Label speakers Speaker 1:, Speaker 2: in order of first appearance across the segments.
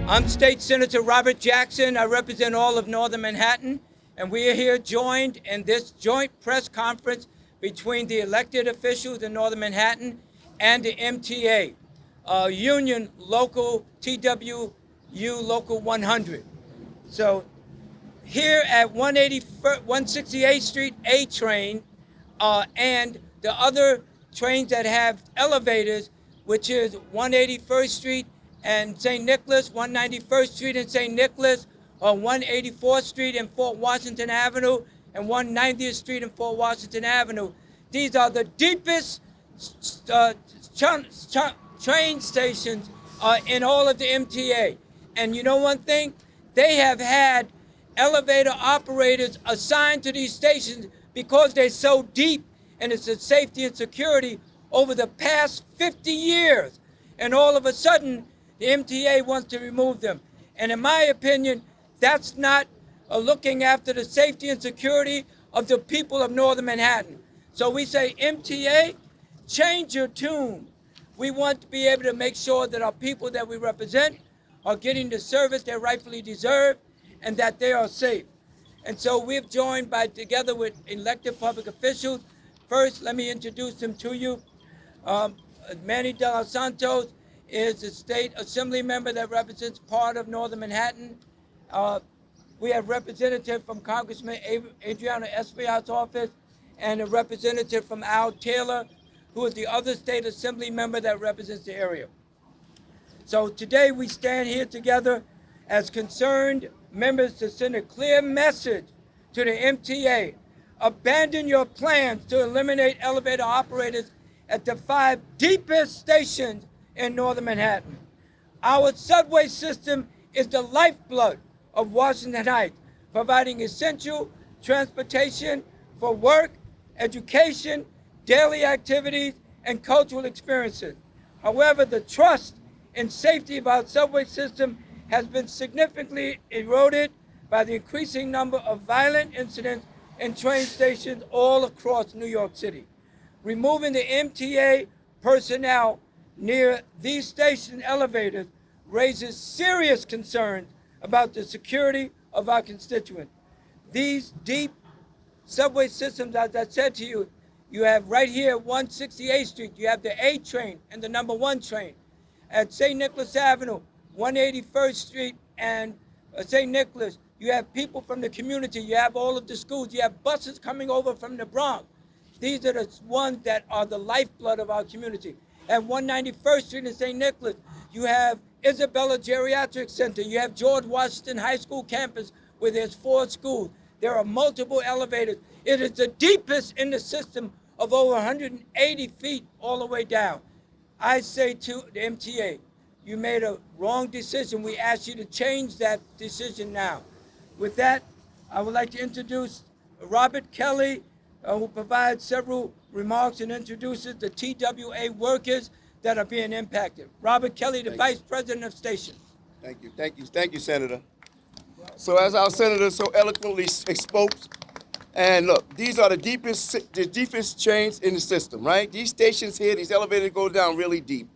Speaker 1: I'm State Senator Robert Jackson. I represent all of Northern Manhattan, and we are here joined in this joint press conference between the elected officials in Northern Manhattan and the MTA, Union Local TWU Local 100. So here at 168th Street A train and the other trains that have elevators, which is 181st Street and St. Nicholas, 191st Street and St. Nicholas, 184th Street and Fort Washington Avenue, and 190th Street and Fort Washington Avenue. These are the deepest train stations in all of the MTA. And you know one thing? They have had elevator operators assigned to these stations because they're so deep and it's a safety and security over the past 50 years. And all of a sudden, the MTA wants to remove them. And in my opinion, that's not looking after the safety and security of the people of Northern Manhattan. So we say, MTA, change your tune. We want to be able to make sure that our people that we represent are getting the service they rightfully deserve and that they are safe. And so we've joined together with elected public officials. First, let me introduce them to you. Manny De Los Santos is a state assembly member that represents part of Northern Manhattan. We have representative from Congressman Adriana Espaillat's office and a representative from Al Taylor, who is the other state assembly member that represents the area. So today we stand here together as concerned members to send a clear message to the MTA. Abandon your plans to eliminate elevator operators at the 5 deepest stations in Northern Manhattan. Our subway system is the lifeblood of Washington Heights, providing essential transportation for work, education, daily activities, and cultural experiences. However, the trust and safety of our subway system has been significantly eroded by the increasing number of violent incidents in train stations all across New York City. Removing the MTA personnel near these station elevators raises serious concerns about the security of our constituents. These deep subway systems, as I said to you, you have right here at 168th Street, you have the A train and the number 1 train. At St. Nicholas Avenue, 181st Street and St. Nicholas, you have people from the community, you have all of the schools, you have buses coming over from the Bronx. These are the ones that are the lifeblood of our community. At 191st Street and St. Nicholas, you have Isabella Geriatric Center, you have George Washington High School campus where there's 4 schools. There are multiple elevators. It is the deepest in the system of over 180 feet all the way down. I say to the MTA, you made a wrong decision. We ask you to change that decision now. With that, I would like to introduce Robert Kelly, who provides several remarks and introduces the TWA workers that are being impacted. Robert Kelly, the Vice President of Station.
Speaker 2: Thank you, Senator. So as our Senator so eloquently spoke, and look, these are the deepest trains in the system, right? These stations here, these elevators go down really deep.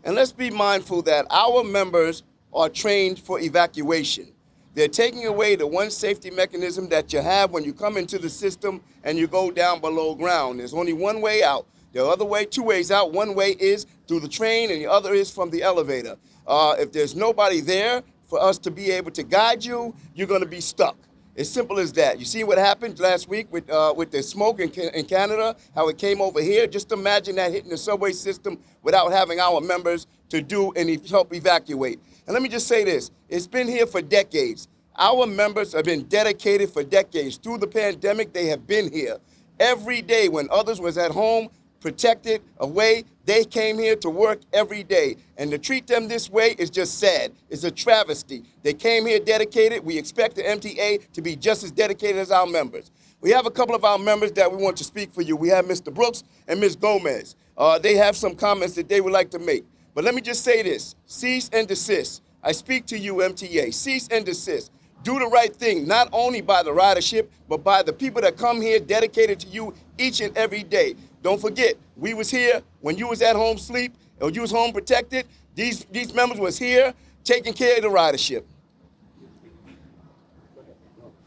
Speaker 2: And let's be mindful that our members are trained for evacuation. They're taking away the one safety mechanism that you have when you come into the system and you go down below ground. There's only one way out. The other way, 2 ways out. One way is through the train and the other is from the elevator. If there's nobody there for us to be able to guide you, you're going to be stuck. As simple as that. You see what happened last week with the smoke in Canada, how it came over here? Just imagine that hitting the subway system without having our members to do and help evacuate. And let me just say this. It's been here for decades. Our members have been dedicated for decades. Through the pandemic, they have been here. Every day when others was at home, protected, away, they came here to work every day. And to treat them this way is just sad. It's a travesty. They came here dedicated. We expect the MTA to be just as dedicated as our members. We have a couple of our members that we want to speak for you. We have Mr. Brooks and Ms. Gomez. They have some comments that they would like to make. But let me just say this. Cease and desist. I speak to you, MTA. Cease and desist. Do the right thing, not only by the ridership, but by the people that come here dedicated to you each and every day. Don't forget, we was here when you was at home sleep, or you was home protected. These members was here taking care of the ridership.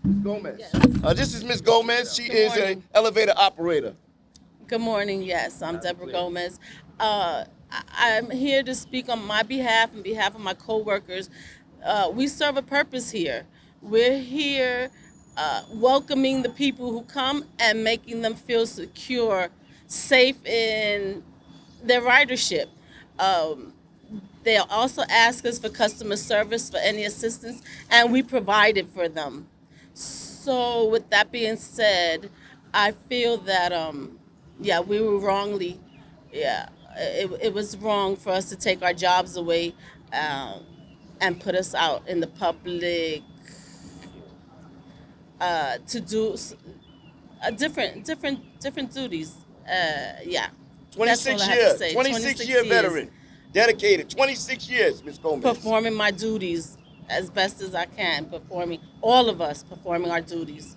Speaker 2: Ms. Gomez.
Speaker 3: Yes.
Speaker 2: This is Ms. Gomez. She
Speaker 3: Good
Speaker 2: is an
Speaker 3: morning.
Speaker 2: elevator operator.
Speaker 3: Good morning. Yes, I'm Deborah Gomez. I'm here to speak on my behalf and behalf of my coworkers. We serve a purpose here. We're here welcoming the people who come and making them feel secure, safe in their ridership. Um, they also ask us for customer service for any assistance, and we provide it for them. So, with that being said, I feel that yeah, we were wrongly, yeah, it was wrong for us to take our jobs away, um, and put us out in the public to do different duties. Yeah, that's all
Speaker 2: 26
Speaker 3: I have to
Speaker 2: years.
Speaker 3: say.
Speaker 2: 26-year
Speaker 3: 26 years
Speaker 2: veteran. Dedicated. 26 years, Ms. Gomez.
Speaker 3: performing my duties as best as I can, performing all of us performing our duties.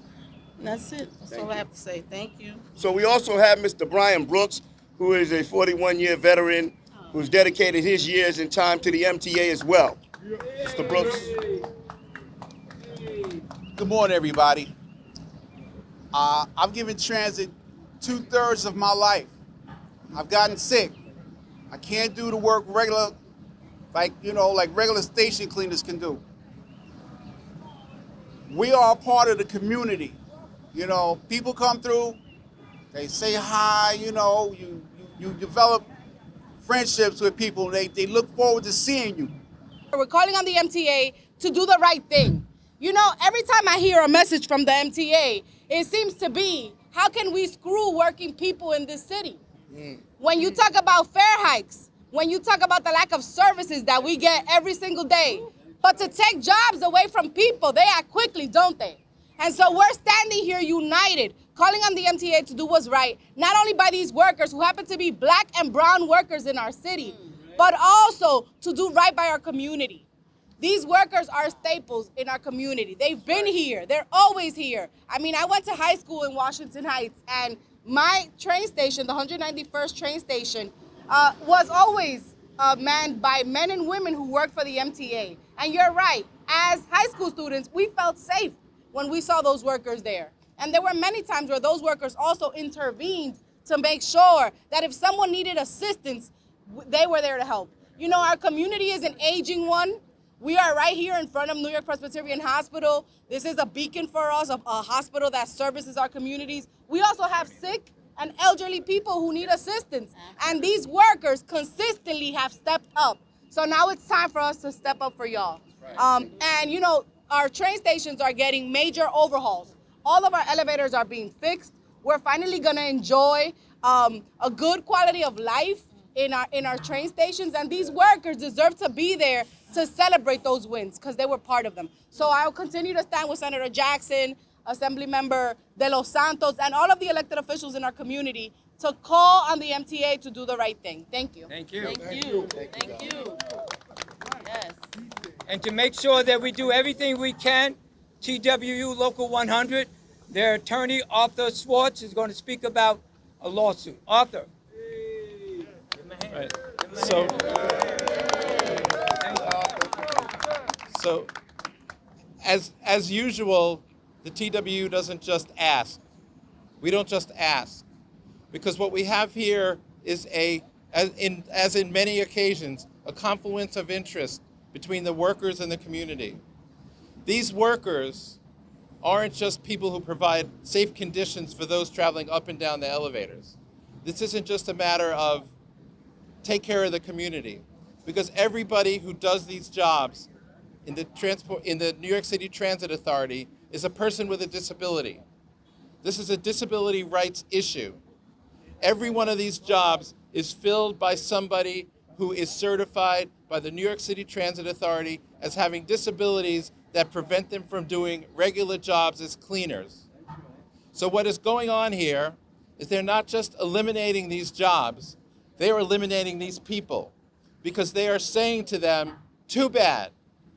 Speaker 3: And that's it. That's
Speaker 2: Thank
Speaker 3: all I
Speaker 2: you.
Speaker 3: have to say. Thank you.
Speaker 2: So we also have Mr. Brian Brooks, who is a 41-year veteran who's dedicated his years and time to the MTA as well. Mr. Brooks.
Speaker 4: Good morning, everybody. I've given transit 2/3 of my life. I've gotten sick. I can't do the work like regular station cleaners can do. We are a part of the community. You know, people come through, they say hi, you develop friendships with people. They look forward to seeing you.
Speaker 5: We're calling on the MTA to do the right thing. You know, every time I hear a message from the MTA, it seems to be, how can we screw working people in this city? When you talk about fare hikes, when you talk about the lack of services that we get every single day, but to take jobs away from people, they act quickly, don't they? And so we're standing here united, calling on the MTA to do what's right, not only by these workers who happen to be black and brown workers in our city, but also to do right by our community. These workers are staples in our community. They've been here. They're always here. I mean, I went to high school in Washington Heights, and my train station, the 191st train station, was always manned by men and women who worked for the MTA. And you're right, as high school students, we felt safe when we saw those workers there. And there were many times where those workers also intervened to make sure that if someone needed assistance, they were there to help. You know, our community is an aging one. We are right here in front of New York Presbyterian Hospital. This is a beacon for us, a hospital that services our communities. We also have sick and elderly people who need assistance. And these workers consistently have stepped up. So now it's time for us to step up for y'all. And you know, our train stations are getting major overhauls. All of our elevators are being fixed. We're finally gonna enjoy a good quality of life in our train stations, and these workers deserve to be there to celebrate those wins because they were part of them. So I'll continue to stand with Senator Jackson, Assemblymember De Los Santos, and all of the elected officials in our community to call on the MTA to do the right thing. Thank you.
Speaker 1: Thank you.
Speaker 3: Thank you. Thank you. Yes.
Speaker 1: And to make sure that we do everything we can, TWU Local 100, their attorney, Arthur Swartz, is going to speak about a lawsuit. Arthur.
Speaker 6: Right. So, as usual, the TWU doesn't just ask. We don't just ask, because what we have here is as in many occasions, a confluence of interest between the workers and the community. These workers aren't just people who provide safe conditions for those traveling up and down the elevators. This isn't just a matter of take care of the community, because everybody who does these jobs in the New York City Transit Authority is a person with a disability. This is a disability rights issue. Every one of these jobs is filled by somebody who is certified by the New York City Transit Authority as having disabilities that prevent them from doing regular jobs as cleaners. So what is going on here is they're not just eliminating these jobs, they are eliminating these people, because they are saying to them, too bad,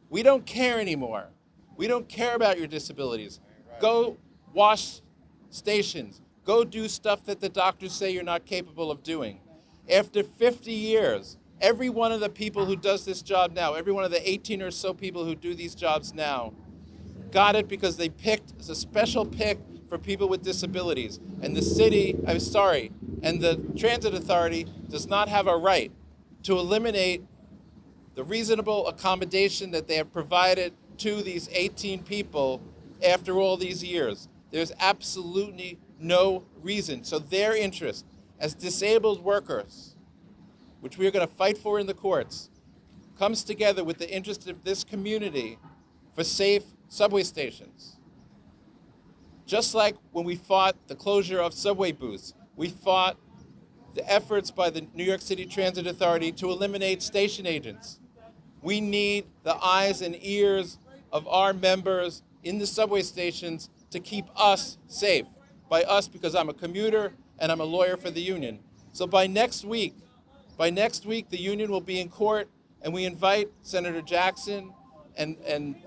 Speaker 6: we don't care anymore. We don't care about your disabilities. Go wash stations. Go do stuff that the doctors say you're not capable of doing. After 50 years, Every one of the people who does this job now, every one of the 18 or so people who do these jobs now, got it because they picked, it's a special pick for people with disabilities. And the city, and the transit authority does not have a right to eliminate the reasonable accommodation that they have provided to these 18 people after all these years. There's absolutely no reason. So their interest as disabled workers, which we are going to fight for in the courts, comes together with the interest of this community for safe subway stations. Just like when we fought the closure of subway booths, we fought the efforts by the New York City Transit Authority to eliminate station agents. We need the eyes and ears of our members in the subway stations to keep us safe. By us, because I'm a commuter and I'm a lawyer for the union. So by next week, the union will be in court, and we invite Senator Jackson and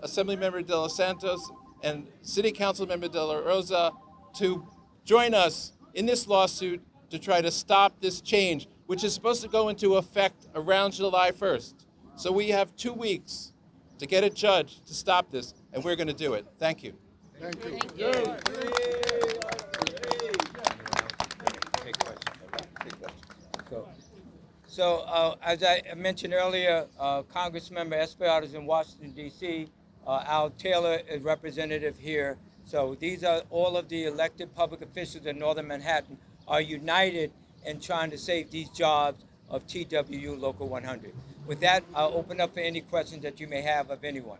Speaker 6: Assemblymember De Los Santos and City Council Member De La Rosa to join us in this lawsuit to try to stop this change, which is supposed to go into effect around July 1st. So we have 2 weeks to get a judge to stop this, and we're going to do it. Thank you.
Speaker 2: Thank you.
Speaker 3: Thank you.
Speaker 1: So as I mentioned earlier, Congressmember Espaillat is in Washington, D.C. Al Taylor is representative here. So these are all of the elected public officials in Northern Manhattan are united in trying to save these jobs of TWU Local 100. With that, I'll open up for any questions that you may have of anyone.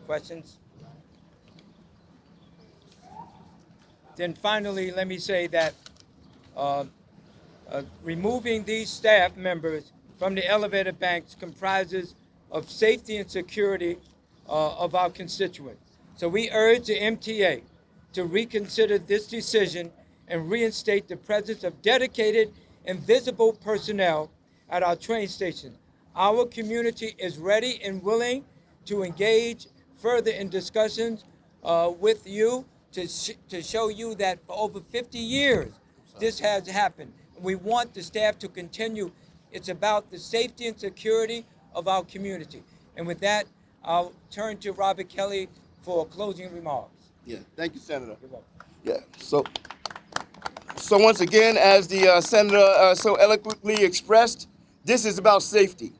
Speaker 1: Questions? Then finally, let me say that removing these staff members from the elevator banks comprises of safety and security of our constituents. So we urge the MTA to reconsider this decision and reinstate the presence of dedicated and visible personnel at our train stations. Our community is ready and willing to engage further in discussions with you to show you that for over 50 years this has happened. We want the staff to continue. It's about the safety and security of our community. And with that, I'll turn to Robert Kelly for closing remarks.
Speaker 2: Yeah, thank you, Senator.
Speaker 1: You're welcome.
Speaker 2: Yeah, so once again, as the Senator so eloquently expressed, this is about safety.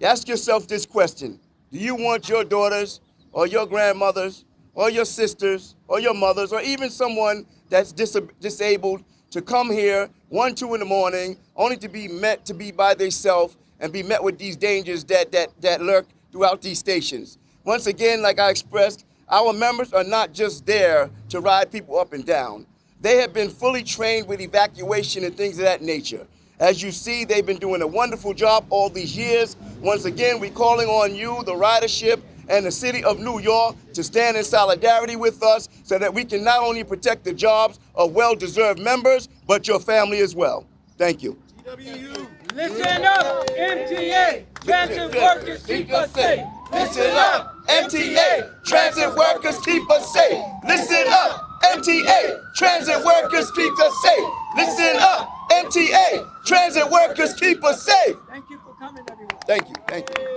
Speaker 2: Ask yourself this question. Do you want your daughters or your grandmothers or your sisters or your mothers or even someone that's disabled to come here 1, 2 in the morning only to be met to be by themselves and be met with these dangers that lurk throughout these stations? Once again, like I expressed, our members are not just there to ride people up and down. They have been fully trained with evacuation and things of that nature. As you see, they've been doing a wonderful job all these years. Once again, we're calling on you, the ridership, and the city of New York to stand in solidarity with us so that we can not only protect the jobs of well-deserved members, but your family as well. Thank you.
Speaker 1: Listen up, MTA! Transit workers keep us safe!
Speaker 2: Listen up, MTA! Transit workers keep us safe! Listen up, MTA! Transit workers keep us safe! Listen up, MTA! Transit workers keep us safe!
Speaker 1: Thank you for coming, everyone.
Speaker 2: Thank you, thank you.